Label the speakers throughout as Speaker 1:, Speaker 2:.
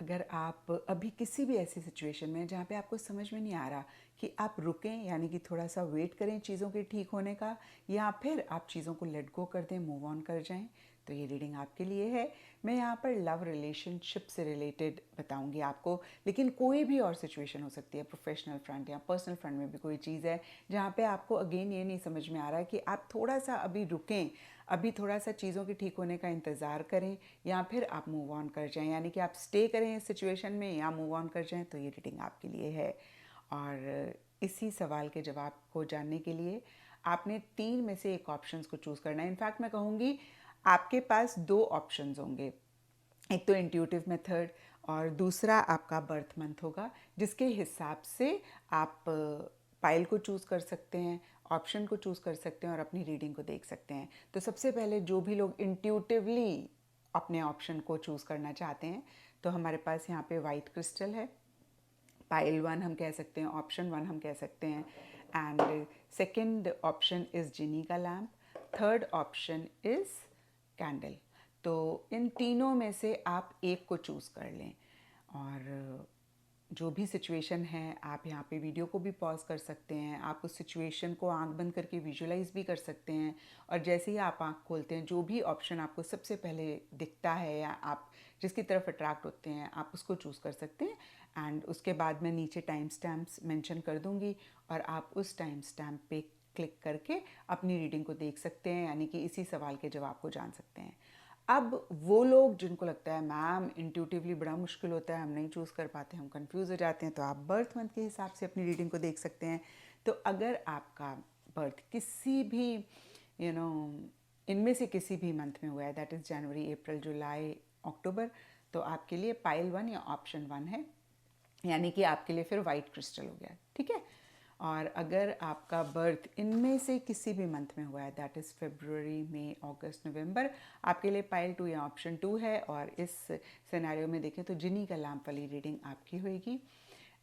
Speaker 1: अगर आप अभी किसी भी ऐसी सिचुएशन में जहाँ पे आपको समझ में नहीं आ रहा कि आप रुकें यानी कि थोड़ा सा वेट करें चीज़ों के ठीक होने का, या फिर आप चीज़ों को लेट गो कर दें, मूव ऑन कर जाएं, तो ये रीडिंग आपके लिए है। मैं यहाँ पर लव रिलेशनशिप से रिलेटेड बताऊँगी आपको, लेकिन कोई भी और सिचुएशन हो सकती है, प्रोफेशनल फ्रंट या पर्सनल फ्रंट में भी कोई चीज़ है जहाँ पे आपको अगेन ये नहीं समझ में आ रहा है कि आप थोड़ा सा अभी रुकें, अभी थोड़ा सा चीज़ों के ठीक होने का इंतज़ार करें, या फिर आप मूव ऑन कर जाएं, यानी कि आप स्टे करें इस सिचुएशन में या मूव ऑन कर जाएं, तो ये रीडिंग आपके लिए है। और इसी सवाल के जवाब को जानने के लिए आपने 3 में से एक ऑप्शंस को चूज़ करना है। इनफैक्ट मैं कहूँगी आपके पास 2 ऑप्शंस होंगे, एक तो इंट्यूटिव मेथड और दूसरा आपका बर्थ मंथ होगा, जिसके हिसाब से आप पाइल को चूज़ कर सकते हैं, ऑप्शन को चूज़ कर सकते हैं और अपनी रीडिंग को देख सकते हैं। तो सबसे पहले जो भी लोग इंट्यूटिवली अपने ऑप्शन को चूज़ करना चाहते हैं, तो हमारे पास यहाँ पे वाइट क्रिस्टल है, पाइल 1 हम कह सकते हैं, ऑप्शन 1 हम कह सकते हैं, एंड सेकंड ऑप्शन इज़ जिनी का lamp, third option is candle. तो इन तीनों में से आप एक को चूज़ कर लें, और जो भी सिचुएशन है आप यहाँ पे वीडियो को भी पॉज कर सकते हैं, आप उस सिचुएशन को आंख बंद करके विजुलाइज भी कर सकते हैं, और जैसे ही आप आंख खोलते हैं जो भी ऑप्शन आपको सबसे पहले दिखता है या आप जिसकी तरफ अट्रैक्ट होते हैं आप उसको चूज़ कर सकते हैं। एंड उसके बाद मैं नीचे टाइम स्टैम्प्स मेंशन कर दूँगी और आप उस टाइम स्टैम्प पे क्लिक करके अपनी रीडिंग को देख सकते हैं, यानी कि इसी सवाल के जवाब को जान सकते हैं। अब वो लोग जिनको लगता है मैम इंट्यूटिवली बड़ा मुश्किल होता है, हम नहीं चूज़ कर पाते, हम कंफ्यूज हो जाते हैं, तो आप बर्थ मंथ के हिसाब से अपनी रीडिंग को देख सकते हैं। तो अगर आपका बर्थ किसी भी इनमें से किसी भी मंथ में हुआ है, दैट इज़ जनवरी, अप्रैल, जुलाई, अक्टूबर, तो आपके लिए पाइल 1 या ऑप्शन 1 है, यानी कि आपके लिए फिर वाइट क्रिस्टल हो गया, ठीक है। और अगर आपका बर्थ इनमें से किसी भी मंथ में हुआ है, दैट इज़ फरवरी, मई, अगस्त, नवंबर, आपके लिए पाइल 2 या ऑप्शन 2 है। और इस सिनेरियो में देखें तो जिनी का लैम्प वाली रीडिंग आपकी होगी।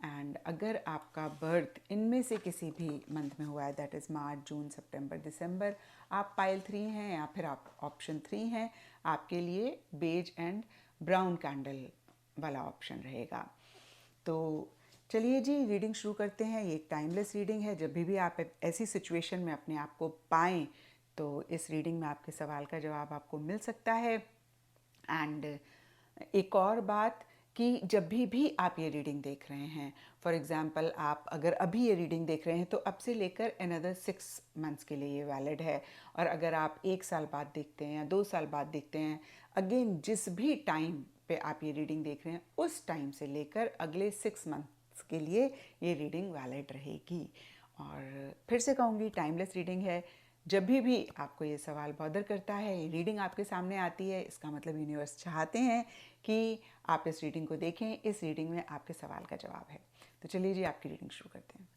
Speaker 1: एंड अगर आपका बर्थ इनमें से किसी भी मंथ में हुआ है, दैट इज़ मार्च, जून, सितंबर, दिसंबर, आप पाइल 3 हैं या फिर आप ऑप्शन 3 हैं, आपके लिए बेज एंड ब्राउन कैंडल वाला ऑप्शन रहेगा। तो चलिए जी रीडिंग शुरू करते हैं। ये एक टाइमलेस रीडिंग है, जब भी आप ऐसी सिचुएशन में अपने आप को पाएँ तो इस रीडिंग में आपके सवाल का जवाब आपको मिल सकता है। एंड एक और बात कि जब भी आप ये रीडिंग देख रहे हैं, फॉर एग्ज़ाम्पल आप अगर अभी ये रीडिंग देख रहे हैं तो अब से लेकर अनदर 6 मंथ्स के लिए ये वैलिड है। और अगर आप 1 साल बाद देखते हैं या 2 साल बाद देखते हैं, अगेन जिस भी टाइम पे आप ये रीडिंग देख रहे हैं उस टाइम से लेकर अगले 6 मंथ्स के लिए ये रीडिंग वैलिड रहेगी। और फिर से कहूँगी टाइमलेस रीडिंग है। जब भी आपको ये सवाल बॉदर करता है, ये रीडिंग आपके सामने आती है, इसका मतलब यूनिवर्स चाहते हैं कि आप इस रीडिंग को देखें, इस रीडिंग में आपके सवाल का जवाब है। तो चलिए जी आपकी रीडिंग शुरू करते हैं।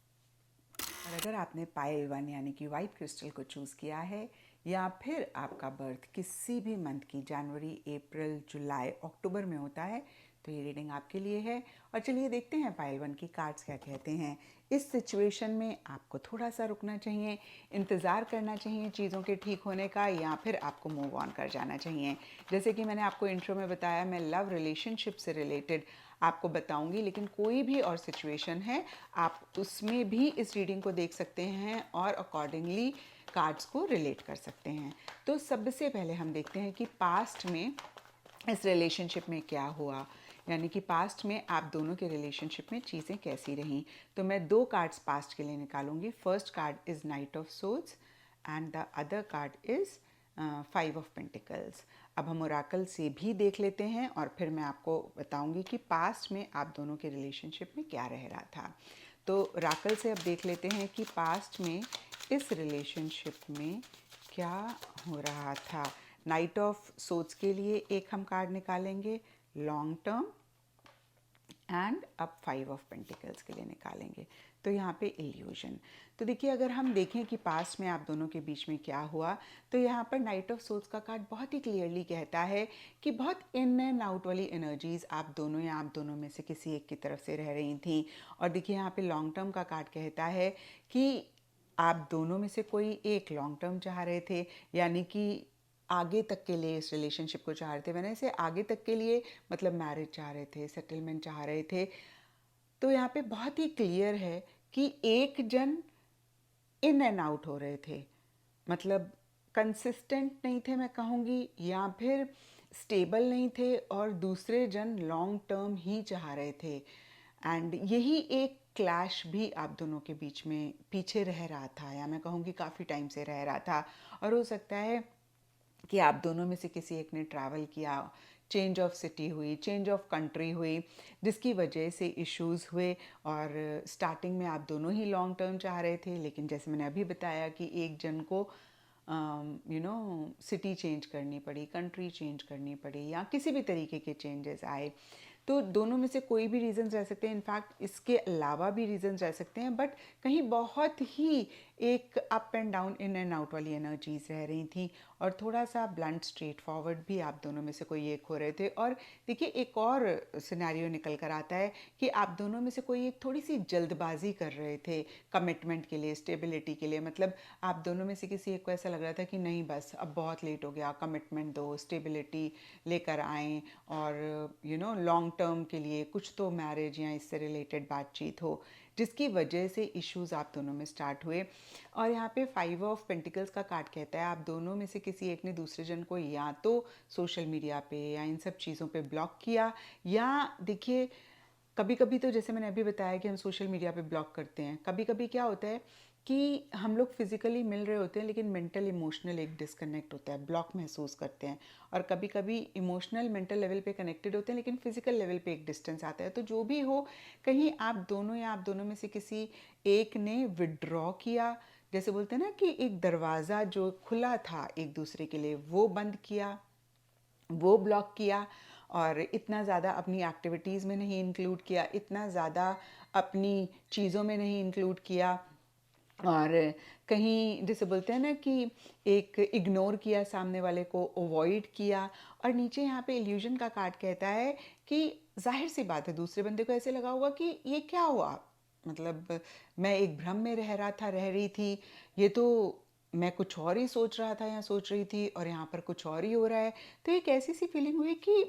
Speaker 1: और अगर आपने पाइल 1 यानी कि वाइट क्रिस्टल को चूज़ किया है, या फिर आपका बर्थ किसी भी मंथ की जनवरी, अप्रैल, जुलाई, अक्टूबर में होता है, तो ये रीडिंग आपके लिए है। और चलिए देखते हैं पाइल 1 की कार्ड्स क्या कहते हैं। इस सिचुएशन में आपको थोड़ा सा रुकना चाहिए, इंतज़ार करना चाहिए चीज़ों के ठीक होने का, या फिर आपको मूव ऑन कर जाना चाहिए। जैसे कि मैंने आपको इंट्रो में बताया, मैं लव रिलेशनशिप से रिलेटेड आपको बताऊंगी, लेकिन कोई भी और सिचुएशन है आप उसमें भी इस रीडिंग को देख सकते हैं और अकॉर्डिंगली कार्ड्स को रिलेट कर सकते हैं। तो सबसे पहले हम देखते हैं कि पास्ट में इस रिलेशनशिप में क्या हुआ, यानी कि पास्ट में आप दोनों के रिलेशनशिप में चीज़ें कैसी रहीं। तो मैं 2 कार्ड्स पास्ट के लिए निकालूंगी। First card is knight of swords and the other card is 5 of pentacles. अब हम ओरेकल से भी देख लेते हैं और फिर मैं आपको बताऊंगी कि पास्ट में आप दोनों के रिलेशनशिप में क्या रह रहा था। तो ओरेकल से अब देख लेते हैं कि पास्ट में इस रिलेशनशिप में क्या हो रहा था। नाइट ऑफ सोर्ड्स के लिए एक हम कार्ड निकालेंगे लॉन्ग टर्म, एंड अब 5 ऑफ पेंटिकल्स के लिए निकालेंगे। तो यहाँ पे इल्यूजन। तो देखिए अगर हम देखें कि पास्ट में आप दोनों के बीच में क्या हुआ, तो यहाँ पर नाइट ऑफ सोर्ड्स का कार्ड बहुत ही क्लियरली कहता है कि बहुत इन एंड आउट वाली एनर्जीज आप दोनों या आप दोनों में से किसी एक की तरफ से रह रही थी। और देखिए यहाँ पे लॉन्ग टर्म का कार्ड कहता है कि आप दोनों में से कोई एक लॉन्ग टर्म चाह रहे थे, यानी कि आगे तक के लिए इस रिलेशनशिप को चाह रहे थे। मैंने इसे आगे तक के लिए मतलब मैरिज चाह रहे थे, सेटलमेंट चाह रहे थे। तो यहाँ पे बहुत ही क्लियर है कि एक जन इन एंड आउट हो रहे थे, मतलब कंसिस्टेंट नहीं थे मैं कहूँगी, या फिर स्टेबल नहीं थे, और दूसरे जन लॉन्ग टर्म ही चाह रहे थे। एंड यही एक क्लैश भी आप दोनों के बीच में पीछे रह रहा था, या मैं कहूँगी काफ़ी टाइम से रह रहा था। और हो सकता है कि आप दोनों में से किसी एक ने ट्रैवल किया, चेंज ऑफ सिटी हुई, चेंज ऑफ कंट्री हुई, जिसकी वजह से इश्यूज़ हुए। और स्टार्टिंग में आप दोनों ही लॉन्ग टर्म चाह रहे थे, लेकिन जैसे मैंने अभी बताया कि एक जन को सिटी चेंज करनी पड़ी, कंट्री चेंज करनी पड़ी, या किसी भी तरीके के चेंजेस आए। तो दोनों में से कोई भी रीज़न्स रह सकते हैं, इनफैक्ट इसके अलावा भी रीज़न्स रह सकते हैं, बट कहीं बहुत ही एक up and down, in and out वाली एनर्जीज रह रही थी, और थोड़ा सा ब्लंट स्ट्रेट फॉरवर्ड भी आप दोनों में से कोई एक हो रहे थे। और देखिए एक और सिनेरियो निकल कर आता है कि आप दोनों में से कोई एक थोड़ी सी जल्दबाजी कर रहे थे कमिटमेंट के लिए, स्टेबिलिटी के लिए। मतलब आप दोनों में से किसी एक को ऐसा लग रहा था कि नहीं बस अब बहुत लेट हो गया, कमिटमेंट दो, स्टेबिलिटी लेकर आएँ, और लॉन्ग टर्म के लिए कुछ तो मैरिज या इससे रिलेटेड बातचीत हो, जिसकी वजह से इश्यूज़ आप दोनों में स्टार्ट हुए। और यहाँ पे 5 ऑफ पेंटिकल्स का कार्ड कहता है आप दोनों में से किसी एक ने दूसरे जन को या तो सोशल मीडिया पे या इन सब चीज़ों पे ब्लॉक किया, या देखिए कभी कभी तो जैसे मैंने अभी बताया कि हम सोशल मीडिया पे ब्लॉक करते हैं, कभी कभी क्या होता है कि हम लोग फिजिकली मिल रहे होते हैं लेकिन मेंटल इमोशनल एक डिस्कनेक्ट होता है, ब्लॉक महसूस करते हैं। और कभी कभी इमोशनल मेंटल लेवल पे कनेक्टेड होते हैं लेकिन फिजिकल लेवल पे एक डिस्टेंस आता है। तो जो भी हो, कहीं आप दोनों या आप दोनों में से किसी एक ने विड्रॉ किया, जैसे बोलते हैं ना कि एक दरवाज़ा जो खुला था एक दूसरे के लिए वो बंद किया, वो ब्लॉक किया, और इतना ज़्यादा अपनी एक्टिविटीज़ में नहीं इंक्लूड किया, इतना ज़्यादा अपनी चीज़ों में नहीं इंक्लूड किया, और कहीं जैसे बोलते हैं ना कि एक इग्नोर किया सामने वाले को, अवॉइड किया। और नीचे यहाँ पे इल्यूजन का कार्ड कहता है कि जाहिर सी बात है दूसरे बंदे को ऐसे लगा होगा कि ये क्या हुआ, मतलब मैं एक भ्रम में रह रहा था, रह रही थी, ये तो मैं कुछ और ही सोच रहा था या सोच रही थी, और यहाँ पर कुछ और ही हो रहा है। तो एक ऐसी सी फीलिंग हुई कि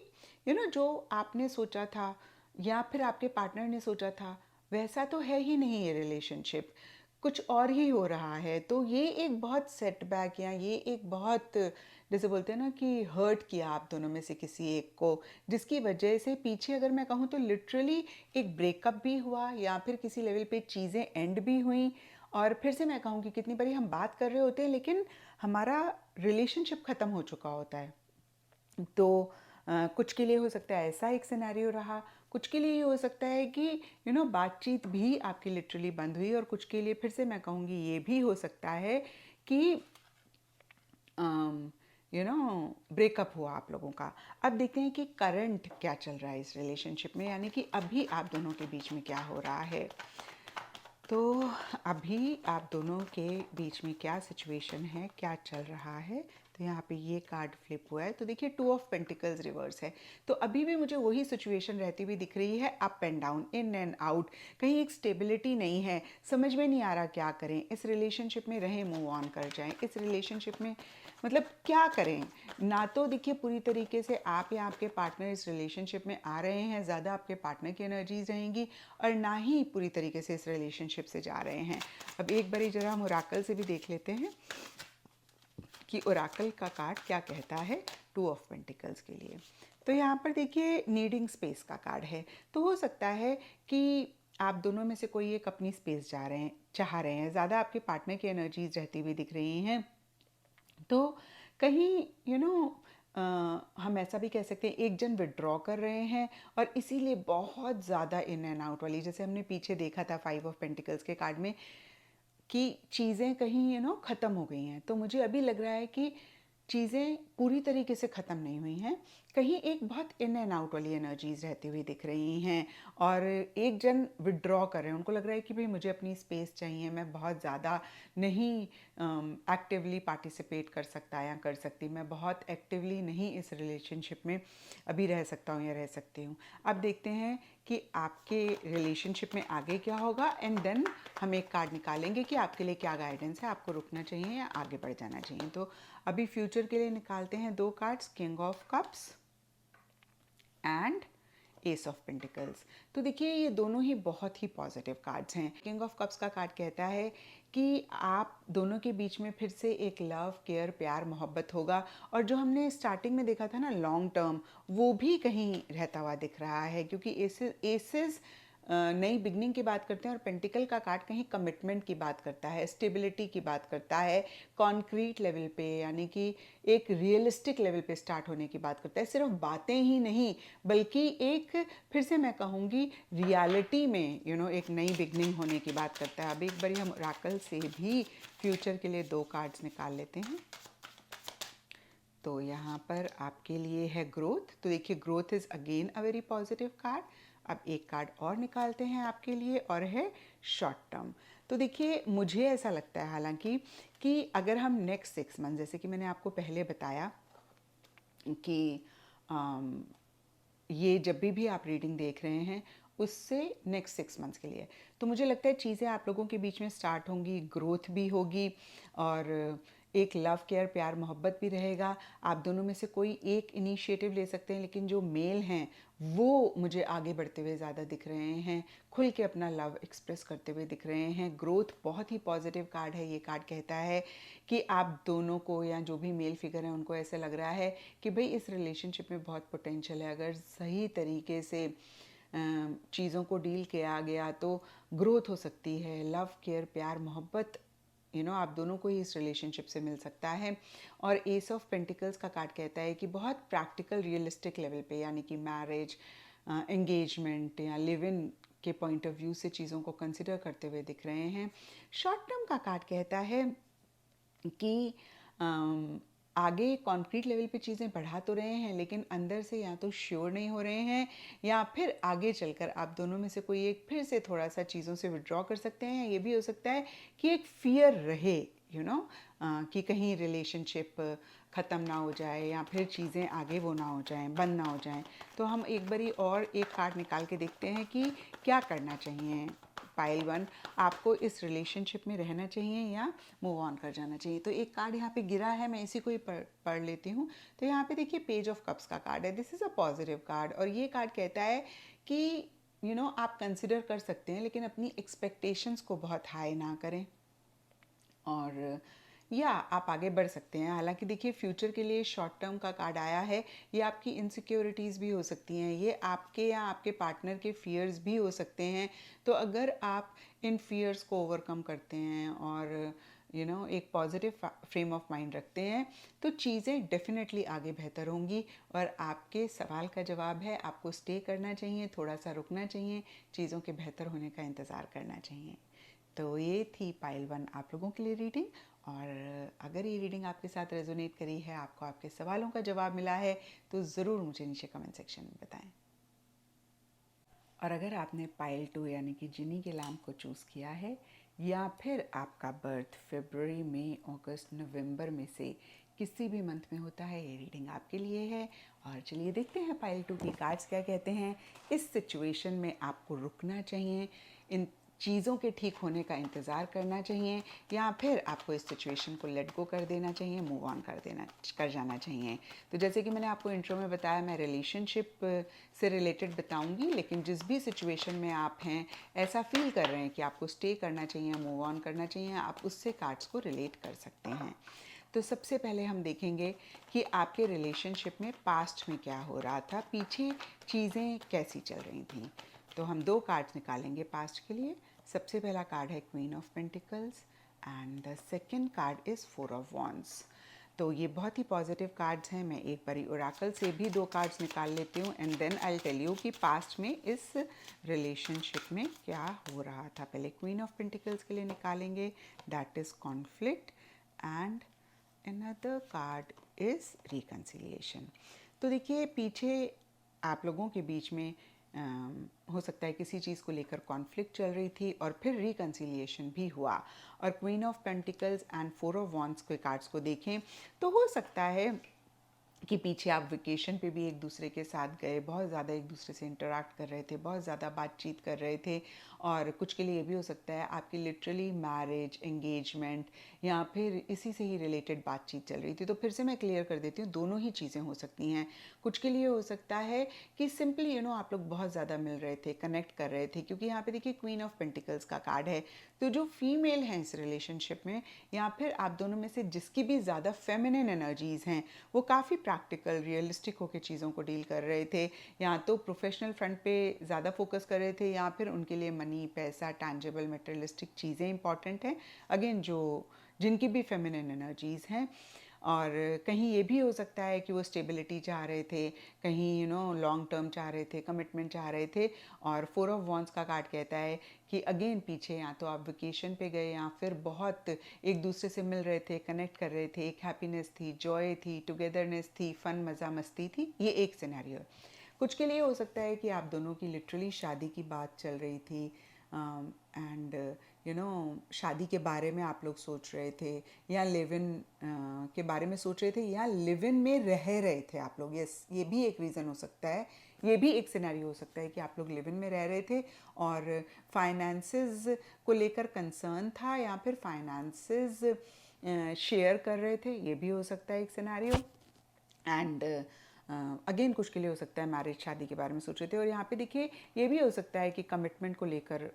Speaker 1: जो आपने सोचा था या फिर आपके पार्टनर ने सोचा था वैसा तो है ही नहीं ये रिलेशनशिप, कुछ और ही हो रहा है। तो ये एक बहुत सेटबैक, या ये एक बहुत जैसे बोलते हैं ना कि हर्ट किया आप दोनों में से किसी एक को, जिसकी वजह से पीछे अगर मैं कहूँ तो लिटरली एक ब्रेकअप भी हुआ, या फिर किसी लेवल पे चीज़ें एंड भी हुई। और फिर से मैं कहूँ कि कितनी बारी हम बात कर रहे होते हैं लेकिन हमारा रिलेशनशिप ख़त्म हो चुका होता है। तो कुछ के लिए हो सकता है ऐसा एक सिनेरियो रहा, कुछ के लिए ये हो सकता है कि बातचीत भी आपकी लिटरली बंद हुई, और कुछ के लिए फिर से मैं कहूँगी ये भी हो सकता है कि ब्रेकअप हुआ आप लोगों का। अब देखते हैं कि करंट क्या चल रहा है इस रिलेशनशिप में, यानी कि अभी आप दोनों के बीच में क्या हो रहा है। तो अभी आप दोनों के बीच में क्या सिचुएशन है, क्या चल रहा है। तो यहाँ पे ये कार्ड फ्लिप हुआ है, तो देखिए 2 ऑफ पेंटिकल्स रिवर्स है। तो अभी भी मुझे वही सिचुएशन रहती हुई दिख रही है, up and down, in and out, कहीं एक स्टेबिलिटी नहीं है, समझ में नहीं आ रहा क्या करें, इस रिलेशनशिप में रहें, मूव ऑन कर जाएं, इस रिलेशनशिप में मतलब क्या करें। ना तो देखिए पूरी तरीके से आप या आपके पार्टनर इस रिलेशनशिप में आ रहे हैं, ज़्यादा आपके पार्टनर की एनर्जीज रहेंगी, और ना ही पूरी तरीके से इस रिलेशनशिप से जा रहे हैं। अब एक बारी जरा हम ओरेकल से भी देख लेते हैं कि ओरेकल का कार्ड क्या कहता है 2 ऑफ पेंटिकल्स के लिए। तो यहाँ पर देखिए नीडिंग स्पेस का कार्ड है। तो हो सकता है कि आप दोनों में से कोई एक अपनी स्पेस चाह रहे हैं, ज़्यादा आपके पार्टनर की एनर्जीज रहती हुई दिख रही हैं। तो कहीं हम ऐसा भी कह सकते हैं एक जन विड्रॉ कर रहे हैं, और इसीलिए बहुत ज़्यादा इन एंड आउट वाली, जैसे हमने पीछे देखा था 5 ऑफ पेंटिकल्स के कार्ड में, कि चीज़ें कहीं ख़त्म हो गई हैं। तो मुझे अभी लग रहा है कि चीज़ें पूरी तरीके से ख़त्म नहीं हुई हैं, कहीं एक बहुत इन एंड आउट वाली एनर्जीज रहती हुई दिख रही हैं, और एक जन विड्रॉ कर रहे हैं, उनको लग रहा है कि भाई मुझे अपनी स्पेस चाहिए, मैं बहुत ज़्यादा नहीं एक्टिवली पार्टिसिपेट कर सकता या कर सकती, मैं बहुत एक्टिवली नहीं इस रिलेशनशिप में अभी रह सकता हूँ या रह सकती हूँ। अब देखते हैं कि आपके रिलेशनशिप में आगे क्या होगा, एंड देन हम एक कार्ड निकालेंगे कि आपके लिए क्या गाइडेंस है, आपको रुकना चाहिए या आगे बढ़ जाना चाहिए। तो अभी फ्यूचर के लिए निकाल निकालते हैं दो cards, king of cups and S of pentacles. तो देखिए ये दोनों ही बहुत ही पॉजिटिव कार्ड्स हैं। किंग ऑफ कप्स का कार्ड कहता है कि आप दोनों के बीच में फिर से एक लव, केयर, प्यार, मोहब्बत होगा, और जो हमने स्टार्टिंग में देखा था ना लॉन्ग टर्म, वो भी कहीं रहता हुआ दिख रहा है, क्योंकि एसेस नई बिगनिंग की बात करते हैं और पेंटिकल का कार्ड कहीं कमिटमेंट की बात करता है, स्टेबिलिटी की बात करता है, कॉन्क्रीट लेवल पे यानी कि एक रियलिस्टिक लेवल पे स्टार्ट होने की बात करता है। सिर्फ बातें ही नहीं बल्कि एक, फिर से मैं कहूँगी, रियलिटी में एक नई बिगनिंग होने की बात करता है। अब एक बारी हम ओरेकल से भी फ्यूचर के लिए दो कार्ड्स निकाल लेते हैं। तो यहाँ पर आपके लिए है ग्रोथ। तो देखिए growth is again a very positive card. अब एक कार्ड और निकालते हैं आपके लिए और है शॉर्ट टर्म। तो देखिए मुझे ऐसा लगता है हालांकि कि अगर हम नेक्स्ट 6 मंथ, जैसे कि मैंने आपको पहले बताया कि ये जब भी आप रीडिंग देख रहे हैं उससे नेक्स्ट 6 मंथ्स के लिए, तो मुझे लगता है चीज़ें आप लोगों के बीच में स्टार्ट होंगी, ग्रोथ भी होगी और एक लव, केयर, प्यार, मोहब्बत भी रहेगा। आप दोनों में से कोई एक इनिशिएटिव ले सकते हैं, लेकिन जो मेल हैं वो मुझे आगे बढ़ते हुए ज़्यादा दिख रहे हैं, खुल के अपना लव एक्सप्रेस करते हुए दिख रहे हैं। ग्रोथ बहुत ही पॉजिटिव कार्ड है। ये कार्ड कहता है कि आप दोनों को या जो भी मेल फिगर है उनको ऐसे लग रहा है कि भाई इस रिलेशनशिप में बहुत पोटेंशियल है। अगर सही तरीके से चीज़ों को डील किया गया तो ग्रोथ हो सकती है। लव, केयर, प्यार, मोहब्बत आप दोनों को ही इस रिलेशनशिप से मिल सकता है। और एस ऑफ पेंटिकल्स का कार्ड कहता है कि बहुत प्रैक्टिकल, रियलिस्टिक लेवल पे, यानी कि मैरिज, एंगेजमेंट या लिव इन के पॉइंट ऑफ व्यू से चीज़ों को कंसिडर करते हुए दिख रहे हैं। शॉर्ट टर्म का कार्ड कहता है कि आगे कॉन्क्रीट लेवल पे चीज़ें बढ़ा तो रहे हैं, लेकिन अंदर से या तो श्योर नहीं हो रहे हैं या फिर आगे चलकर आप दोनों में से कोई एक फिर से थोड़ा सा चीज़ों से विड्रॉ कर सकते हैं। ये भी हो सकता है कि एक फियर रहे कि कहीं रिलेशनशिप ख़त्म ना हो जाए या फिर चीज़ें आगे वो ना हो जाएं, बंद ना हो जाएं। तो हम एक बारी और एक कार्ड निकाल के देखते हैं कि क्या करना चाहिए। पाइल 1, आपको इस रिलेशनशिप में रहना चाहिए या मूव ऑन कर जाना चाहिए। तो एक कार्ड यहाँ पे गिरा है, मैं इसी को ही पढ़ लेती हूँ। तो यहाँ पे देखिए पेज ऑफ कप्स का कार्ड है। This is a positive card और ये कार्ड कहता है कि आप कंसिडर कर सकते हैं, लेकिन अपनी एक्सपेक्टेशंस को बहुत हाई ना करें और या आप आगे बढ़ सकते हैं। हालांकि देखिए फ्यूचर के लिए शॉर्ट टर्म का कार्ड आया है, ये आपकी इनसिक्योरिटीज़ भी हो सकती हैं, ये आपके या आपके पार्टनर के फियर्स भी हो सकते हैं। तो अगर आप इन फियर्स को ओवरकम करते हैं और एक पॉजिटिव फ्रेम ऑफ माइंड रखते हैं तो चीज़ें डेफिनेटली आगे बेहतर होंगी। और आपके सवाल का जवाब है, आपको स्टे करना चाहिए, थोड़ा सा रुकना चाहिए, चीज़ों के बेहतर होने का इंतज़ार करना चाहिए। तो ये थी पाइल 1 आप लोगों के लिए रीडिंग। और अगर ये रीडिंग आपके साथ रेजोनेट करी है, आपको आपके सवालों का जवाब मिला है, तो ज़रूर मुझे नीचे कमेंट सेक्शन में बताएं। और अगर आपने पाइल 2 यानी कि जिनी के लैम्प को चूज़ किया है या फिर आपका बर्थ फरवरी, मई, अगस्त, नवंबर में से किसी भी मंथ में होता है, ये रीडिंग आपके लिए है। और चलिए देखते हैं पाइल 2 की कार्ड्स क्या कहते हैं। इस सिचुएशन में आपको रुकना चाहिए, इन चीज़ों के ठीक होने का इंतज़ार करना चाहिए, या फिर आपको इस सिचुएशन को लेट गो कर देना चाहिए, मूव ऑन कर जाना चाहिए। तो जैसे कि मैंने आपको इंट्रो में बताया, मैं रिलेशनशिप से रिलेटेड बताऊंगी, लेकिन जिस भी सिचुएशन में आप हैं, ऐसा फील कर रहे हैं कि आपको स्टे करना चाहिए, मूव ऑन करना चाहिए, आप उससे कार्ड्स को रिलेट कर सकते हैं। तो सबसे पहले हम देखेंगे कि आपके रिलेशनशिप में पास्ट में क्या हो रहा था, पीछे चीज़ें कैसी चल रही थी। तो हम दो कार्ड्स निकालेंगे पास्ट के लिए। सबसे पहला कार्ड है queen of pentacles and the second card is 4 of wands. तो ये बहुत ही पॉजिटिव कार्ड्स हैं। मैं एक बारी ओरेकल से भी दो कार्ड्स निकाल लेती हूँ and then I will tell you कि पास्ट में इस रिलेशनशिप में क्या हो रहा था। पहले क्वीन ऑफ पेंटिकल्स के लिए निकालेंगे, that is conflict and another card is reconciliation। तो देखिए पीछे आप लोगों के बीच में हो सकता है किसी चीज़ को लेकर कॉन्फ्लिक्ट चल रही थी और फिर रिकन्सिलिएशन भी हुआ। और queen of pentacles and 4 of wands के कार्ड्स को देखें तो हो सकता है कि पीछे आप वेकेशन पे भी एक दूसरे के साथ गए, बहुत ज़्यादा एक दूसरे से इंटरेक्ट कर रहे थे, बहुत ज़्यादा बातचीत कर रहे थे। और कुछ के लिए ये भी हो सकता है आपकी लिटरली मैरिज, एंगेजमेंट या फिर इसी से ही रिलेटेड बातचीत चल रही थी। तो फिर से मैं क्लियर कर देती हूँ, दोनों ही चीज़ें हो सकती हैं। कुछ के लिए हो सकता है कि सिंपली आप लोग बहुत ज़्यादा मिल रहे थे, कनेक्ट कर रहे थे, क्योंकि यहाँ पे देखिए क्वीन ऑफ पेंटिकल्स का कार्ड है। तो जो फीमेल हैं इस रिलेशनशिप में, या फिर आप दोनों में से जिसकी भी ज़्यादा फेमिनिन एनर्जीज़ हैं, वो काफ़ी प्रैक्टिकल, रियलिस्टिक होकर चीज़ों को डील कर रहे थे। या तो प्रोफेशनल फ्रंट पे ज़्यादा फोकस कर रहे थे, या फिर उनके लिए मनी, पैसा, टैंजिबल, मटेरियलिस्टिक चीज़ें इंपॉर्टेंट हैं। अगेन जो जिनकी भी फेमिनिन एनर्जीज़ हैं। और कहीं ये भी हो सकता है कि वो स्टेबिलिटी चाह रहे थे, कहीं लॉन्ग टर्म चाह रहे थे, कमिटमेंट चाह रहे थे। और 4 ऑफ वॉन्ड्स का कार्ड कहता है कि अगेन पीछे या तो आप वेकेशन पे गए, या फिर बहुत एक दूसरे से मिल रहे थे, कनेक्ट कर रहे थे, एक हैप्पीनेस थी, जॉय थी, टुगेदरनेस थी, फन, मज़ा मस्ती थी। ये एक सिनेरियो है। कुछ के लिए हो सकता है कि आप दोनों की लिटरली शादी की बात चल रही थी, एंड शादी के बारे में आप लोग सोच रहे थे, या लिव इन के बारे में सोच रहे थे, या लिव इन में रह रहे थे आप लोग। यस, ये भी एक रीज़न हो सकता है, ये भी एक सिनेरियो हो सकता है कि आप लोग लिव इन में रह रहे थे और फाइनेंसेस को लेकर कंसर्न था, या फिर फाइनेंसेस शेयर कर रहे थे। ये भी हो सकता है एक सिनेरियो। एंड अगेन कुछ के लिए हो सकता है मैरिज, शादी के बारे में सोच रहे थे। और यहाँ पे देखिए ये भी हो सकता है कि कमिटमेंट को लेकर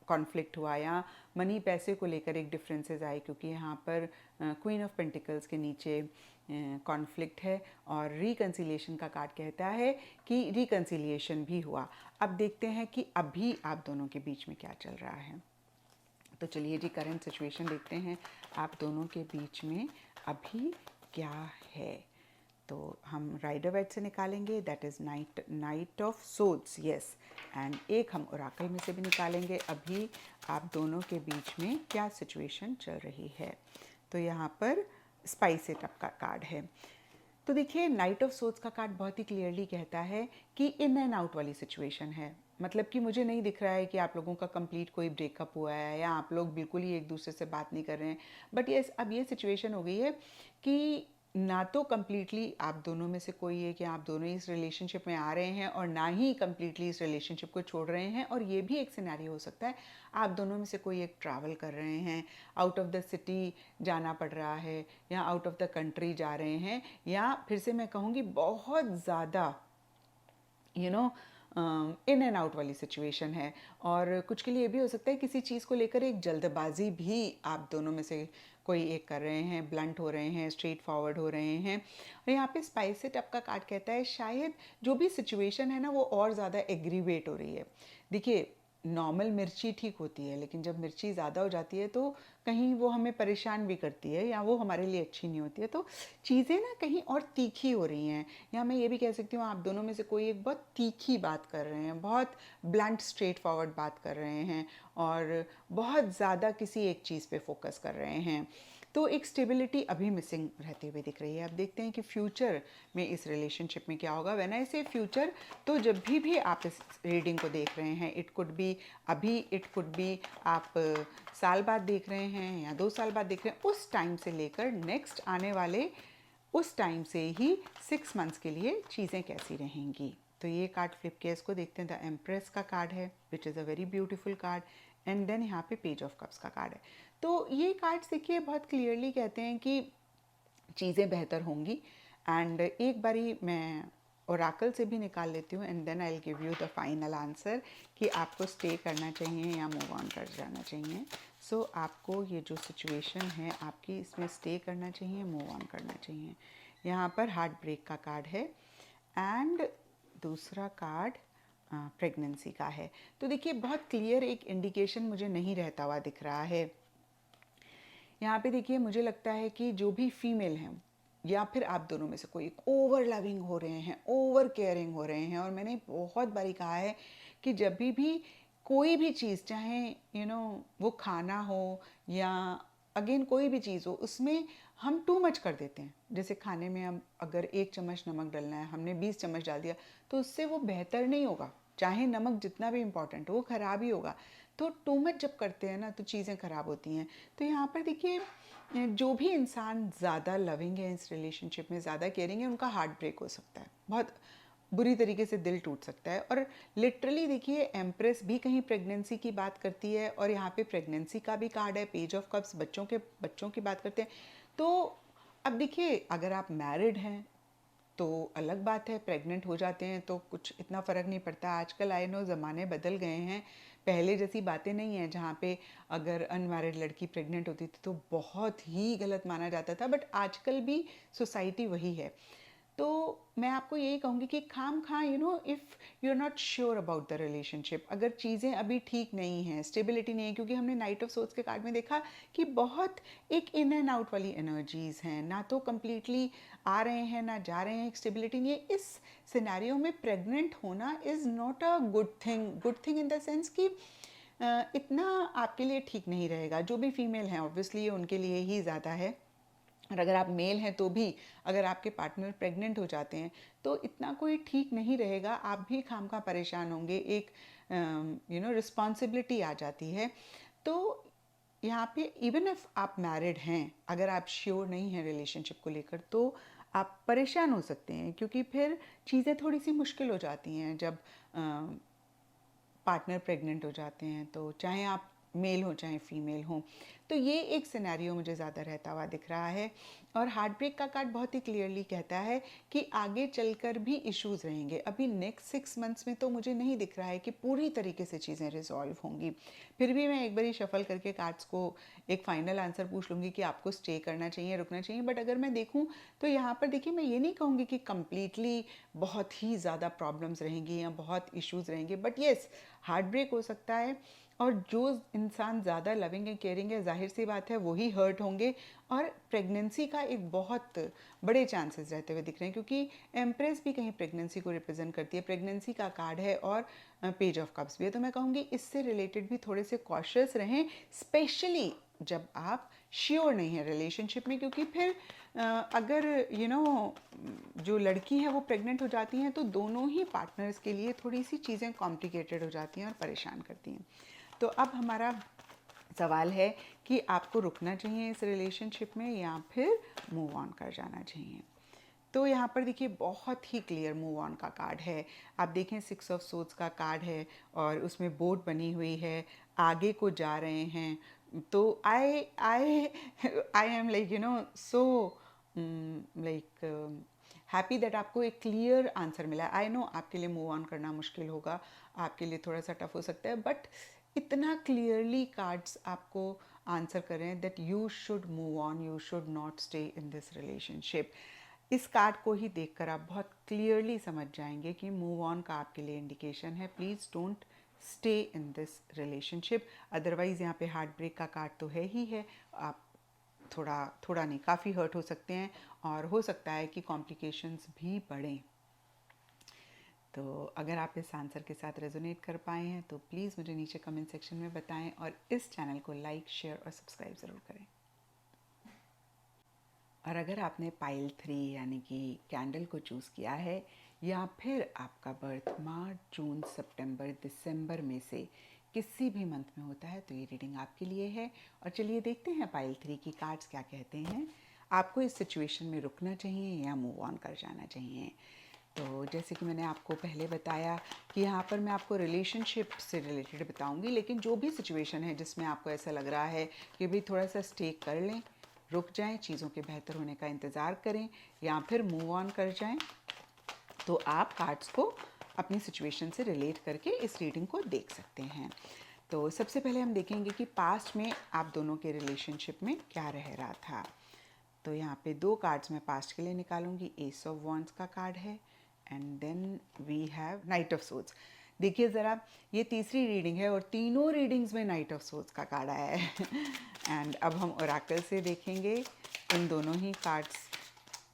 Speaker 1: कॉन्फ्लिक्ट हुआ, या मनी, पैसे को लेकर एक डिफरेंसेस आए, क्योंकि यहाँ पर क्वीन ऑफ पेंटिकल्स के नीचे कॉन्फ्लिक्ट है। और रिकन्सिलिएशन का कार्ड कहता है कि रिकन्सिलिएशन भी हुआ। अब देखते हैं कि अभी आप दोनों के बीच में क्या चल रहा है। तो चलिए जी, करंट सिचुएशन देखते हैं आप दोनों के बीच में अभी क्या है। तो हम राइडर वेड से निकालेंगे, that is knight of swords, yes. And एक हम ओराकल में से भी निकालेंगे, अभी आप दोनों के बीच में क्या सिचुएशन चल रही है। तो यहाँ पर स्पाइस इट अप का कार्ड है। तो देखिए नाइट ऑफ सोड्स का कार्ड बहुत ही क्लियरली कहता है कि इन एंड आउट वाली सिचुएशन है। मतलब कि मुझे नहीं दिख रहा है कि आप लोगों का कंप्लीट कोई ब्रेकअप हुआ है, या आप लोग बिल्कुल ही एक दूसरे से बात नहीं कर रहे हैं। बट यस, अब ये सिचुएशन हो गई है कि ना तो कम्प्लीटली आप दोनों में से कोई है कि आप दोनों ही इस रिलेशनशिप में आ रहे हैं, और ना ही कम्प्लीटली इस रिलेशनशिप को छोड़ रहे हैं। और ये भी एक सिनेरियो हो सकता है आप दोनों में से कोई एक ट्रैवल कर रहे हैं, आउट ऑफ द सिटी जाना पड़ रहा है, या आउट ऑफ द कंट्री जा रहे हैं, या फिर से मैं कहूँगी बहुत ज़्यादा इन एंड आउट वाली सिचुएशन है। और कुछ के लिए भी हो सकता है किसी चीज़ को लेकर एक जल्दबाजी भी आप दोनों में से कोई एक कर रहे हैं, ब्लंट हो रहे हैं, स्ट्रेट फॉरवर्ड हो रहे हैं। और यहाँ पे स्पाइस इट अप का कार्ड कहता है शायद जो भी सिचुएशन है ना, वो और ज़्यादा एग्रीवेट हो रही है। देखिए नॉर्मल मिर्ची ठीक होती है, लेकिन जब मिर्ची ज़्यादा हो जाती है तो कहीं वो हमें परेशान भी करती है, या वो हमारे लिए अच्छी नहीं होती है। तो चीज़ें ना कहीं और तीखी हो रही हैं, या मैं ये भी कह सकती हूँ आप दोनों में से कोई एक बहुत तीखी बात कर रहे हैं, बहुत ब्लंट स्ट्रेट फॉरवर्ड बात कर रहे हैं, और बहुत ज़्यादा किसी एक चीज़ पे फोकस कर रहे हैं। तो एक स्टेबिलिटी अभी मिसिंग रहती हुई दिख रही है। अब देखते हैं कि फ्यूचर में इस रिलेशनशिप में क्या होगा। व्हेन आई से फ्यूचर, तो जब भी आप इस रीडिंग को देख रहे हैं, इट कुड बी अभी, इट कुड बी आप साल बाद देख रहे हैं, या 2 साल बाद देख रहे हैं, उस टाइम से लेकर नेक्स्ट आने वाले उस टाइम से ही 6 मंथ्स के लिए चीज़ें कैसी रहेंगी। तो ये कार्ड फ्लिप किया, इसको देखते हैं। द एम्प्रेस का कार्ड है, which is a very beautiful card. And then यहाँ पे पेज ऑफ कप्स का कार्ड है। तो ये कार्ड्स देखिए बहुत क्लियरली कहते हैं कि चीज़ें बेहतर होंगी। एंड एक बारी मैं ओराकल से भी निकाल लेती हूँ, and then I will give you the final answer कि आपको स्टे करना चाहिए या मूव ऑन कर जाना चाहिए। सो आपको ये जो सिचुएशन है आपकी, इसमें स्टे करना चाहिए, मूव ऑन करना चाहिए। यहाँ पर हार्ट ब्रेक का कार्ड है, एंड दूसरा कार्ड प्रेगनेंसी का है। तो देखिए बहुत क्लियर एक इंडिकेशन मुझे नहीं रहता हुआ दिख रहा है। यहाँ पे देखिए मुझे लगता है कि जो भी फीमेल हैं, या फिर आप दोनों में से कोई एक ओवर लविंग हो रहे हैं, ओवर केयरिंग हो रहे हैं। और मैंने बहुत बारी कहा है कि जब भी कोई भी चीज़, चाहे वो खाना हो या अगेन कोई भी चीज़ हो, उसमें हम टू मच कर देते हैं। जैसे खाने में हम अगर 1 चम्मच नमक डालना है, हमने 20 चम्मच डाल दिया, तो उससे वो बेहतर नहीं होगा। चाहे नमक जितना भी इम्पॉर्टेंट हो वो ख़राब ही होगा। तो टू मच जब करते हैं ना तो चीज़ें ख़राब होती हैं। तो यहाँ पर देखिए जो भी इंसान ज़्यादा लविंग है इस रिलेशनशिप में, ज़्यादा केयरिंग है, उनका हार्ट ब्रेक हो सकता है, बहुत बुरी तरीके से दिल टूट सकता है। और लिटरली देखिए एम्प्रेस भी कहीं प्रेगनेंसी की बात करती है और यहाँ पे प्रेगनेंसी का भी कार्ड है, पेज ऑफ कप्स बच्चों की बात करते हैं। तो अब देखिए अगर आप मैरिड हैं तो अलग बात है, प्रेग्नेंट हो जाते हैं तो कुछ इतना फ़र्क नहीं पड़ता। आजकल आई नो ज़माने बदल गए हैं, पहले जैसी बातें नहीं हैं जहाँ पे अगर अनमैरिड लड़की प्रेग्नेंट होती थी तो बहुत ही गलत माना जाता था, बट आजकल भी सोसाइटी वही है। तो मैं आपको यही कहूँगी कि खाम खा if you are not sure about the relationship, अगर चीज़ें अभी ठीक नहीं हैं, स्टेबिलिटी नहीं है, क्योंकि हमने नाइट ऑफ सोर्ड्स के कार्ड में देखा कि बहुत एक इन एंड आउट वाली एनर्जीज़ हैं, ना तो कम्प्लीटली आ रहे हैं ना जा रहे हैं, एक स्टेबिलिटी नहीं है। इस सिनेरियो में प्रेग्नेंट होना is not a good thing in the sense कि इतना आपके लिए ठीक नहीं रहेगा। जो भी फीमेल हैं ऑब्वियसली ये उनके लिए ही ज़्यादा है, और अगर आप मेल हैं तो भी अगर आपके पार्टनर प्रेग्नेंट हो जाते हैं तो इतना कोई ठीक नहीं रहेगा, आप भी खामखा परेशान होंगे, एक रिस्पॉन्सिबिलिटी आ जाती है। तो यहाँ पे इवन इफ आप मैरिड हैं, अगर आप श्योर नहीं हैं रिलेशनशिप को लेकर तो आप परेशान हो सकते हैं, क्योंकि फिर चीज़ें थोड़ी सी मुश्किल हो जाती हैं जब पार्टनर प्रेग्नेंट हो जाते हैं। तो चाहे आप मेल हो चाहे फीमेल हो, तो ये एक सिनेरियो मुझे ज़्यादा रहता हुआ दिख रहा है। और हार्ट ब्रेक का कार्ड बहुत ही क्लियरली कहता है कि आगे चलकर भी इश्यूज रहेंगे। अभी नेक्स्ट 6 मंथ्स में तो मुझे नहीं दिख रहा है कि पूरी तरीके से चीज़ें रिजॉल्व होंगी। फिर भी मैं एक बारी शफल करके कार्ड्स को एक फाइनल आंसर पूछ लूँगी कि आपको स्टे करना चाहिए, रुकना चाहिए। बट अगर मैं देखूँ तो यहाँ पर देखिए मैं ये नहीं कहूँगी कि कम्प्लीटली बहुत ही ज़्यादा प्रॉब्लम्स रहेंगी या बहुत इश्यूज़ रहेंगे, बट येस हार्ट ब्रेक हो सकता है। और जो इंसान ज़्यादा लविंग एंड केयरिंग है, जाहिर सी बात है वही हर्ट होंगे। और प्रेगनेंसी का एक बहुत बड़े चांसेस रहते हुए दिख रहे हैं, क्योंकि एम्प्रेस भी कहीं प्रेगनेंसी को रिप्रेजेंट करती है, प्रेगनेंसी का कार्ड है और पेज ऑफ कप्स भी है। तो मैं कहूँगी इससे रिलेटेड भी थोड़े से कॉशियस रहें, स्पेशली जब आप श्योर नहीं है रिलेशनशिप में, क्योंकि फिर अगर जो लड़की है वो प्रेग्नेंट हो जाती हैं तो दोनों ही पार्टनर्स के लिए थोड़ी सी चीज़ें कॉम्प्लिकेटेड हो जाती हैं और परेशान करती हैं। तो अब हमारा सवाल है कि आपको रुकना चाहिए इस रिलेशनशिप में या फिर मूव ऑन कर जाना चाहिए। तो यहाँ पर देखिए बहुत ही क्लियर मूव ऑन का कार्ड है। आप देखें 6 ऑफ सोर्ड्स का कार्ड है और उसमें बोट बनी हुई है, आगे को जा रहे हैं। तो I I I am like so like happy that आपको एक क्लियर आंसर मिला। आई नो आपके लिए मूव ऑन करना मुश्किल होगा, आपके लिए थोड़ा सा टफ हो सकता है, बट इतना क्लियरली कार्ड्स आपको आंसर करें that you should move on, you should not stay in this relationship. इस कार्ड को ही देखकर आप बहुत क्लियरली समझ जाएंगे कि मूव ऑन का आपके लिए इंडिकेशन है। Please don't stay in this relationship. Otherwise यहाँ पे हार्ट ब्रेक का कार्ड तो है ही है, आप थोड़ा नहीं काफ़ी हर्ट हो सकते हैं और हो सकता है कि कॉम्प्लिकेशंस भी बढ़ें। तो अगर आप इस आंसर के साथ रेजोनेट कर पाए हैं तो प्लीज़ मुझे नीचे कमेंट सेक्शन में बताएं और इस चैनल को लाइक शेयर और सब्सक्राइब ज़रूर करें। और अगर आपने पाइल 3 यानी कि कैंडल को चूज़ किया है या फिर आपका बर्थ मार्च जून सितंबर दिसंबर में से किसी भी मंथ में होता है तो ये रीडिंग आपके लिए है। और चलिए देखते हैं पाइल 3 की कार्ड्स क्या कहते हैं। आपको इस सिचुएशन में रुकना चाहिए या मूव ऑन कर जाना चाहिए। तो जैसे कि मैंने आपको पहले बताया कि यहाँ पर मैं आपको रिलेशनशिप से रिलेटेड बताऊंगी, लेकिन जो भी सिचुएशन है जिसमें आपको ऐसा लग रहा है कि भाई थोड़ा सा स्टे कर लें, रुक जाएं, चीज़ों के बेहतर होने का इंतज़ार करें या फिर मूव ऑन कर जाएं, तो आप कार्ड्स को अपनी सिचुएशन से रिलेट करके इस रीडिंग को देख सकते हैं। तो सबसे पहले हम देखेंगे कि पास्ट में आप दोनों के रिलेशनशिप में क्या रह रहा था। तो यहाँ पे 2 कार्ड्स मैं पास्ट के लिए निकालूंगी। एस ऑफ वॉन्ड्स का कार्ड है and then we have knight of swords. देखिए ज़रा, ये तीसरी रीडिंग है और तीनों रीडिंग्स में नाइट ऑफ सोर्ड्स का कार्ड आया है एंड अब हम ओरेकल से देखेंगे इन दोनों ही कार्ड्स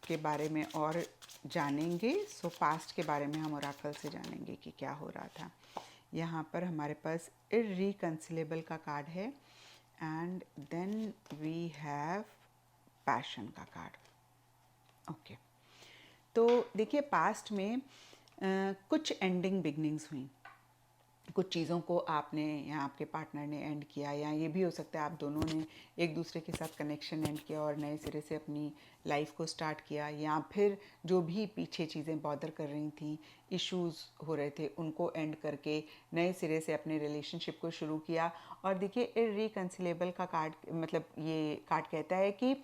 Speaker 1: के बारे में और जानेंगे। सो पास्ट के बारे में हम ओरेकल से जानेंगे कि क्या हो रहा था। यहाँ पर हमारे पास इररिकंसिलेबल का कार्ड है and then we have passion का कार्ड। ओके, तो देखिए पास्ट में कुछ एंडिंग बिगनिंग्स हुई कुछ चीज़ों को आपने या आपके पार्टनर ने एंड किया, या ये भी हो सकता है आप दोनों ने एक दूसरे के साथ कनेक्शन एंड किया और नए सिरे से अपनी लाइफ को स्टार्ट किया, या फिर जो भी पीछे चीज़ें बॉदर कर रही थी, इश्यूज़ हो रहे थे, उनको एंड करके नए सिरे से अपने रिलेशनशिप को शुरू किया। और देखिए इर्रिकंसिलेबल का कार्ड, मतलब ये कार्ड कहता है कि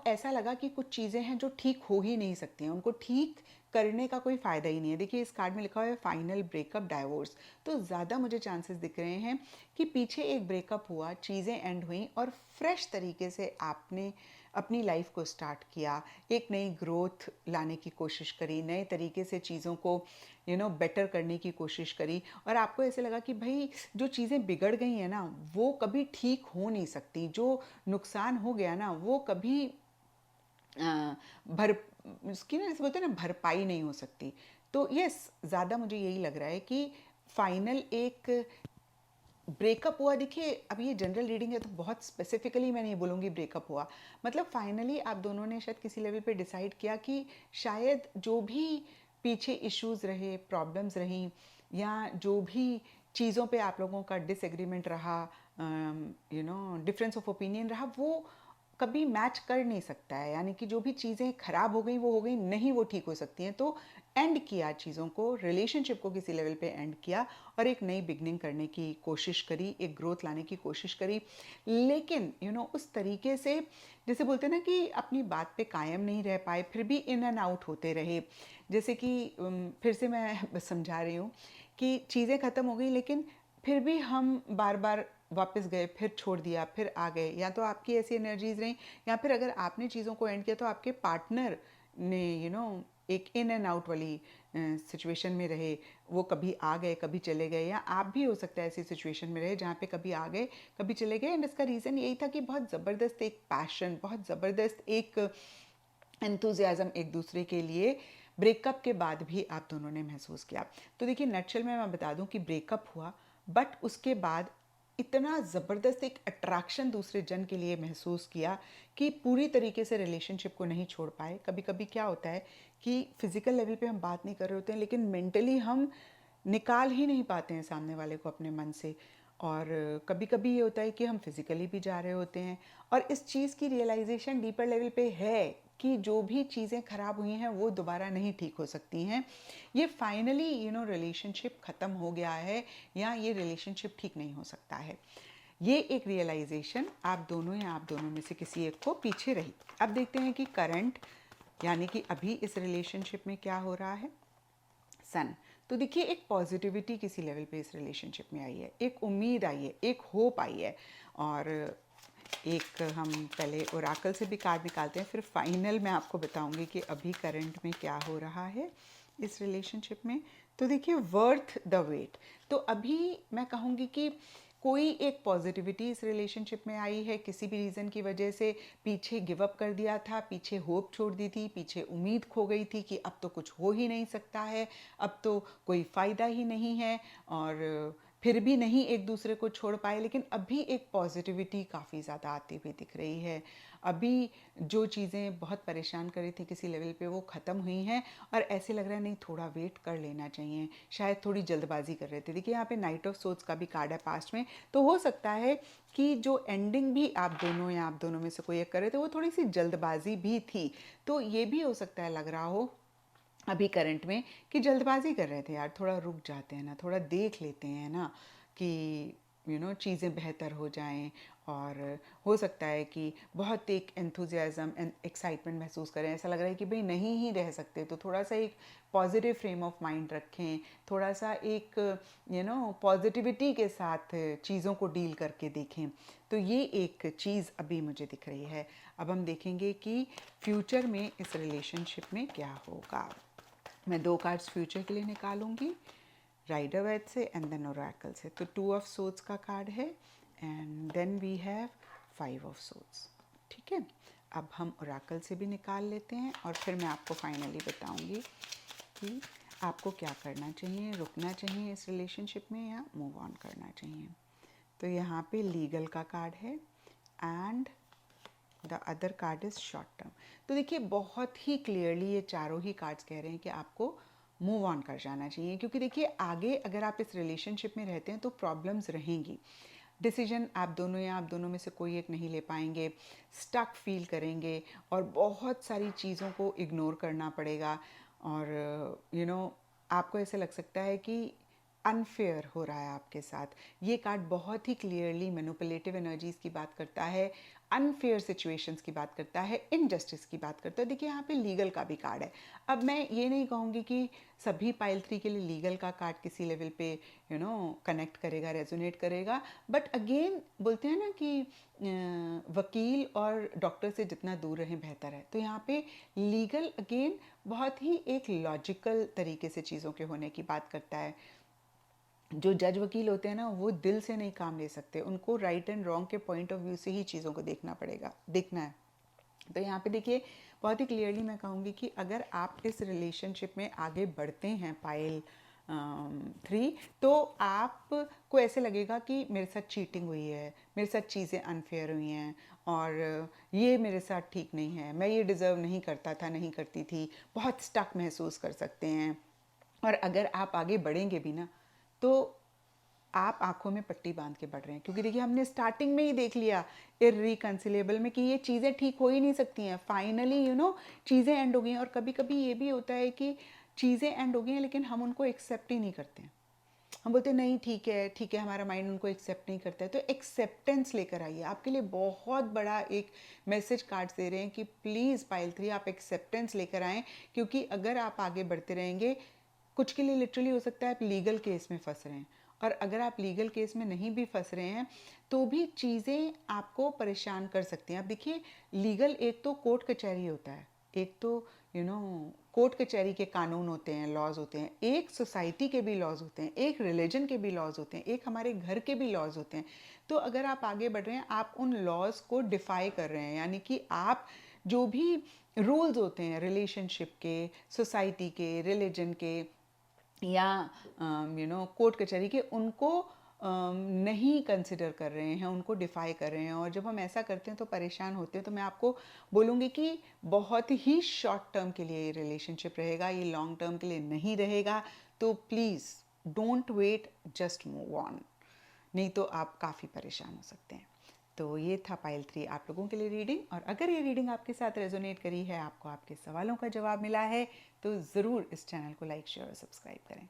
Speaker 1: ऐसा लगा कि कुछ चीज़ें हैं जो ठीक हो ही नहीं सकती हैं, उनको ठीक करने का कोई फ़ायदा ही नहीं है। देखिए इस कार्ड में लिखा हुआ है फाइनल ब्रेकअप डाइवोर्स, तो ज़्यादा मुझे चांसेस दिख रहे हैं कि पीछे एक ब्रेकअप हुआ, चीज़ें एंड हुई और फ्रेश तरीके से आपने अपनी लाइफ को स्टार्ट किया, एक नई ग्रोथ लाने की कोशिश करी, नए तरीके से चीज़ों को बेटर करने की कोशिश करी, और आपको ऐसे लगा कि भाई जो चीज़ें बिगड़ गई हैं ना वो कभी ठीक हो नहीं सकती, जो नुकसान हो गया ना वो कभी भर उसकी ना, जैसे बोलते हैं ना, भरपाई नहीं हो सकती। तो यस, ज़्यादा मुझे यही लग रहा है कि फाइनल एक ब्रेकअप हुआ। देखिए अब ये जनरल रीडिंग है तो बहुत स्पेसिफिकली मैं नहीं बोलूँगी ब्रेकअप हुआ, मतलब फाइनली आप दोनों ने शायद किसी लेवल पे डिसाइड किया कि शायद जो भी पीछे इश्यूज रहे, प्रॉब्लम्स रहीं, या जो भी चीज़ों पे आप लोगों का डिसएग्रीमेंट रहा, डिफरेंस ऑफ ओपिनियन रहा, वो कभी मैच कर नहीं सकता है। यानी कि जो भी चीज़ें ख़राब हो गई वो हो गई, नहीं वो ठीक हो सकती हैं। तो एंड किया चीज़ों को, रिलेशनशिप को किसी लेवल पे एंड किया और एक नई बिगनिंग करने की कोशिश करी, एक ग्रोथ लाने की कोशिश करी, लेकिन उस तरीके से, जैसे बोलते हैं ना कि अपनी बात पे कायम नहीं रह पाए, फिर भी इन एंड आउट होते रहे। जैसे कि फिर से मैं समझा रही हूँ कि चीज़ें ख़त्म हो गई लेकिन फिर भी हम बार बार वापस गए, फिर छोड़ दिया, फिर आ गए, या तो आपकी ऐसी एनर्जीज रहीं, या फिर अगर आपने चीज़ों को एंड किया तो आपके पार्टनर ने एक इन एंड आउट वाली सिचुएशन में रहे, वो कभी आ गए कभी चले गए, या आप भी हो सकता है ऐसी सिचुएशन में रहे जहाँ पे कभी आ गए कभी चले गए। एंड इसका रीज़न यही था कि बहुत ज़बरदस्त एक पैशन, बहुत ज़बरदस्त एक एंथुजियाज़म एक दूसरे के लिए ब्रेकअप के बाद भी आप दोनों ने महसूस किया। तो देखिए नटशल में मैं बता दूं कि ब्रेकअप हुआ, बट उसके बाद इतना ज़बरदस्त एक अट्रैक्शन दूसरे जन के लिए महसूस किया कि पूरी तरीके से रिलेशनशिप को नहीं छोड़ पाए। कभी कभी क्या होता है कि फिज़िकल लेवल पे हम बात नहीं कर रहे होते हैं, लेकिन मेंटली हम निकाल ही नहीं पाते हैं सामने वाले को अपने मन से। और कभी कभी ये होता है कि हम फिज़िकली भी जा रहे होते हैं, और इस चीज़ की रियलाइजेशन डीपर लेवल पे है कि जो भी चीज़ें ख़राब हुई हैं वो दोबारा नहीं ठीक हो सकती हैं। ये फाइनली रिलेशनशिप ख़त्म हो गया है, या ये रिलेशनशिप ठीक नहीं हो सकता है। ये एक रियलाइजेशन आप दोनों या आप दोनों में से किसी एक को पीछे रही। अब देखते हैं कि करंट, यानी कि अभी इस रिलेशनशिप में क्या हो रहा है। सन, तो देखिए एक पॉजिटिविटी किसी लेवल पे इस रिलेशनशिप में आई है, एक उम्मीद आई है, एक होप आई है। और एक हम पहले ओराकल से भी कार्ड निकालते हैं, फिर फाइनल मैं आपको बताऊंगी कि अभी करंट में क्या हो रहा है इस रिलेशनशिप में। तो देखिए वर्थ द वेट, तो अभी मैं कहूँगी कि कोई एक पॉजिटिविटी इस रिलेशनशिप में आई है। किसी भी रीज़न की वजह से पीछे गिव अप कर दिया था, पीछे होप छोड़ दी थी, पीछे उम्मीद खो गई थी कि अब तो कुछ हो ही नहीं सकता है, अब तो कोई फ़ायदा ही नहीं है, और फिर भी नहीं एक दूसरे को छोड़ पाए। लेकिन अभी एक पॉजिटिविटी काफ़ी ज़्यादा आती हुई दिख रही है। अभी जो चीज़ें बहुत परेशान कर रही थी किसी लेवल पे वो ख़त्म हुई हैं, और ऐसे लग रहा है नहीं थोड़ा वेट कर लेना चाहिए, शायद थोड़ी जल्दबाजी कर रहे थे। देखिए यहाँ पे नाइट ऑफ सोर्ड्स का भी कार्ड है पास्ट में, तो हो सकता है कि जो एंडिंग भी आप दोनों या आप दोनों में से कोई एक कर रहे थे वो थोड़ी सी जल्दबाजी भी थी। तो ये भी हो सकता है, लग रहा हो अभी करंट में, कि जल्दबाजी कर रहे थे यार, थोड़ा रुक जाते हैं ना, थोड़ा देख लेते हैं ना कि चीज़ें बेहतर हो जाएं। और हो सकता है कि बहुत एक एंथुजियाज़म एंड एक्साइटमेंट महसूस करें, ऐसा लग रहा है कि भाई नहीं ही रह सकते, तो थोड़ा सा एक पॉजिटिव फ्रेम ऑफ माइंड रखें, थोड़ा सा एक पॉजिटिविटी के साथ चीज़ों को डील करके देखें। तो ये एक चीज़ अभी मुझे दिख रही है। अब हम देखेंगे कि फ्यूचर में इस रिलेशनशिप में क्या होगा। मैं 2 कार्ड्स फ्यूचर के लिए निकालूंगी, राइडर वेट से एंड देन ओरेकल से। तो 2 ऑफ सोर्ड्स का कार्ड है and then we have 5 of swords. ठीक है, अब हम ओरेकल से भी निकाल लेते हैं और फिर मैं आपको फाइनली बताऊंगी कि आपको क्या करना चाहिए, रुकना चाहिए इस रिलेशनशिप में या मूव ऑन करना चाहिए। तो यहाँ पे लीगल का कार्ड है and the other card is short term. तो देखिए बहुत ही क्लियरली ये चारों ही कार्ड्स कह रहे हैं कि आपको मूव ऑन कर जाना चाहिए, क्योंकि देखिए आगे अगर आप इस रिलेशनशिप में रहते हैं तो प्रॉब्लम्स रहेंगी। डिसीजन आप दोनों या आप दोनों में से कोई एक नहीं ले पाएंगे, स्टक फील करेंगे और बहुत सारी चीज़ों को इग्नोर करना पड़ेगा। और आपको ऐसे लग सकता है कि अनफेयर हो रहा है आपके साथ। ये कार्ड बहुत ही क्लियरली मैनिपुलेटिव एनर्जीज की बात करता है, अनफेयर सिचुएशंस की बात करता है, इनजस्टिस की बात करता है। देखिए यहाँ पे लीगल का भी कार्ड है। अब मैं ये नहीं कहूँगी कि सभी पाइल 3 के लिए लीगल का कार्ड किसी लेवल पे कनेक्ट करेगा, रेजोनेट करेगा, बट अगेन बोलते हैं ना कि वकील और डॉक्टर से जितना दूर रहें बेहतर है। तो यहाँ पे लीगल अगेन बहुत ही एक लॉजिकल तरीके से चीज़ों के होने की बात करता है। जो जज वकील होते हैं ना, वो दिल से नहीं काम ले सकते, उनको राइट एंड रॉन्ग के पॉइंट ऑफ व्यू से ही चीज़ों को देखना है। तो यहाँ पे देखिए बहुत ही क्लियरली मैं कहूँगी कि अगर आप इस रिलेशनशिप में आगे बढ़ते हैं पायल 3, तो आपको ऐसे लगेगा कि मेरे साथ चीटिंग हुई है, मेरे साथ चीज़ें अनफेयर हुई हैं, और ये मेरे साथ ठीक नहीं है, मैं ये डिज़र्व नहीं करता था, नहीं करती थी, बहुत स्टक महसूस कर सकते हैं। और अगर आप आगे बढ़ेंगे भी ना, तो आप आंखों में पट्टी बांध के बढ़ रहे हैं, क्योंकि देखिए हमने स्टार्टिंग में ही देख लिया इररिकंसिलेबल में कि ये चीज़ें ठीक हो ही नहीं सकती हैं। फाइनली चीज़ें एंड हो गई हैं। और कभी कभी ये भी होता है कि चीज़ें एंड हो गई हैं लेकिन हम उनको एक्सेप्ट ही नहीं करते हैं। हम बोलते हैं नहीं ठीक है ठीक है, हमारा माइंड उनको एक्सेप्ट नहीं करता है। तो एक्सेप्टेंस लेकर आइए। आपके लिए बहुत बड़ा एक मैसेज कार्ड्स दे रहे हैं कि प्लीज़ पाइल 3 आप एक्सेप्टेंस लेकर आएँ, क्योंकि अगर आप आगे बढ़ते रहेंगे, कुछ के लिए लिटरली हो सकता है आप लीगल केस में फंस रहे हैं, और अगर आप लीगल केस में नहीं भी फंस रहे हैं तो भी चीज़ें आपको परेशान कर सकती हैं। अब देखिए लीगल एक तो कोर्ट कचहरी होता है, एक तो कोर्ट कचहरी के कानून होते हैं, लॉज होते हैं, एक सोसाइटी के भी लॉज होते हैं, एक रिलीजन के भी लॉज होते हैं, एक हमारे घर के भी लॉज होते हैं। तो अगर आप आगे बढ़ रहे हैं, आप उन लॉज को डिफाई कर रहे हैं, यानी कि आप जो भी रूल्स होते हैं रिलेशनशिप के, सोसाइटी के, रिलीजन के, या कोर्ट कचहरी के, उनको नहीं कंसिडर कर रहे हैं, उनको डिफाई कर रहे हैं। और जब हम ऐसा करते हैं तो परेशान होते हैं। तो मैं आपको बोलूँगी कि बहुत ही शॉर्ट टर्म के लिए ये रिलेशनशिप रहेगा, ये लॉन्ग टर्म के लिए नहीं रहेगा। तो please don't wait, just move on, नहीं तो आप काफ़ी परेशान हो सकते हैं। तो ये था पाइल 3 आप लोगों के लिए रीडिंग। और अगर ये रीडिंग आपके साथ रेजोनेट करी है, आपको आपके सवालों का जवाब मिला है, तो ज़रूर इस चैनल को लाइक, शेयर और सब्सक्राइब करें।